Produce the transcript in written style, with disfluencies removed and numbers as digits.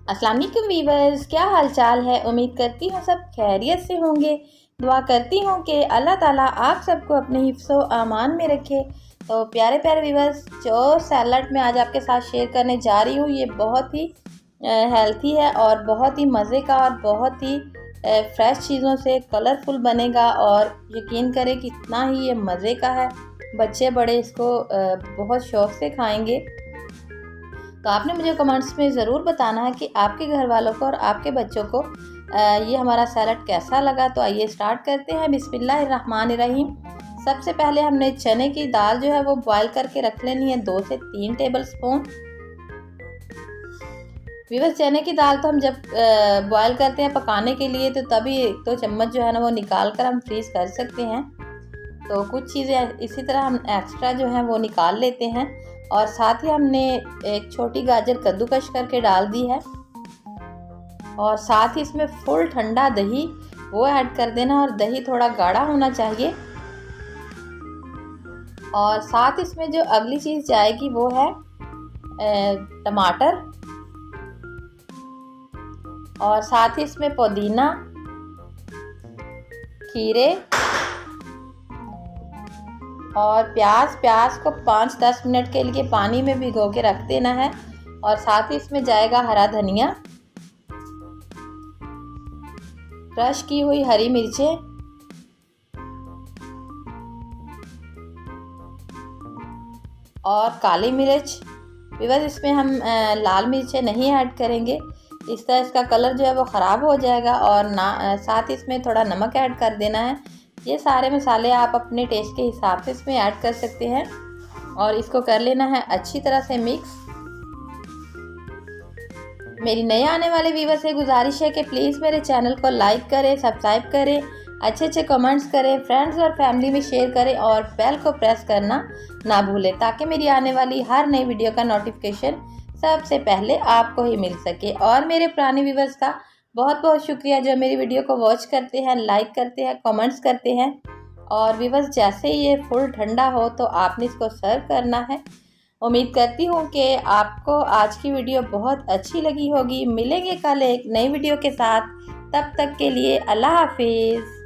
अस्सलाम वालेकुम वीवर्स, क्या हाल चाल है। उम्मीद करती हूँ सब खैरियत से होंगे। दुआ करती हूँ कि अल्लाह ताला आप सबको अपने हिफ्ज़ो अमान में रखे। तो प्यारे प्यारे वीवर्स, जो सैलड मैं आज आपके साथ शेयर करने जा रही हूँ, ये बहुत ही हेल्थी है और बहुत ही मज़े का और बहुत ही फ्रेश चीज़ों से कलरफुल बनेगा। और यकीन करें कि इतना ही ये मज़े का है, बच्चे बड़े इसको बहुत शौक़ से खाएंगे। तो आपने मुझे कमेंट्स में ज़रूर बताना है कि आपके घर वालों को और आपके बच्चों को ये हमारा सैलड कैसा लगा। तो आइए स्टार्ट करते हैं। बिस्मिल्लाहिर्रहमानिर्रहीम। सबसे पहले हमने चने की दाल जो है वो बॉयल करके रख लेनी है, 2 से 3 टेबल स्पून। वीवर्स, चने की दाल तो हम जब बॉयल करते हैं पकाने के लिए, तो तभी 1-2 चम्मच जो है ना वो निकाल कर हम फ्रीज़ कर सकते हैं। तो कुछ चीज़ें इसी तरह हम एक्स्ट्रा जो है वो निकाल लेते हैं। और साथ ही हमने एक छोटी गाजर कद्दूकश करके डाल दी है। और साथ ही इसमें फुल ठंडा दही वो ऐड कर देना, और दही थोड़ा गाढ़ा होना चाहिए। और साथ इसमें जो अगली चीज़ जाएगी वो है टमाटर, और साथ ही इसमें पुदीना, खीरे और प्याज को 5-10 मिनट के लिए पानी में भिगो के रख देना है। और साथ ही इसमें जाएगा हरा धनिया, क्रश की हुई हरी मिर्चें, और काली मिर्च। बस इसमें हम लाल मिर्चें नहीं ऐड करेंगे, इस तरह इसका कलर जो है वो ख़राब हो जाएगा। और साथ ही इसमें थोड़ा नमक ऐड कर देना है। ये सारे मसाले आप अपने टेस्ट के हिसाब से इसमें ऐड कर सकते हैं। और इसको कर लेना है अच्छी तरह से मिक्स। मेरी नए आने वाले व्यूअर से गुजारिश है कि प्लीज़ मेरे चैनल को लाइक करें, सब्सक्राइब करें, अच्छे कमेंट्स करें, फ्रेंड्स और फैमिली में शेयर करें, और बेल को प्रेस करना ना भूलें, ताकि मेरी आने वाली हर नई वीडियो का नोटिफिकेशन सबसे पहले आपको ही मिल सके। और मेरे पुराने व्यूअर्स का बहुत बहुत शुक्रिया जो मेरी वीडियो को वॉच करते हैं, लाइक करते हैं, कमेंट्स करते हैं। और व्यूअर्स, जैसे ही ये फुल ठंडा हो तो आपने इसको सर्व करना है। उम्मीद करती हूँ कि आपको आज की वीडियो बहुत अच्छी लगी होगी। मिलेंगे कल एक नई वीडियो के साथ, तब तक के लिए अल्लाह हाफिज़।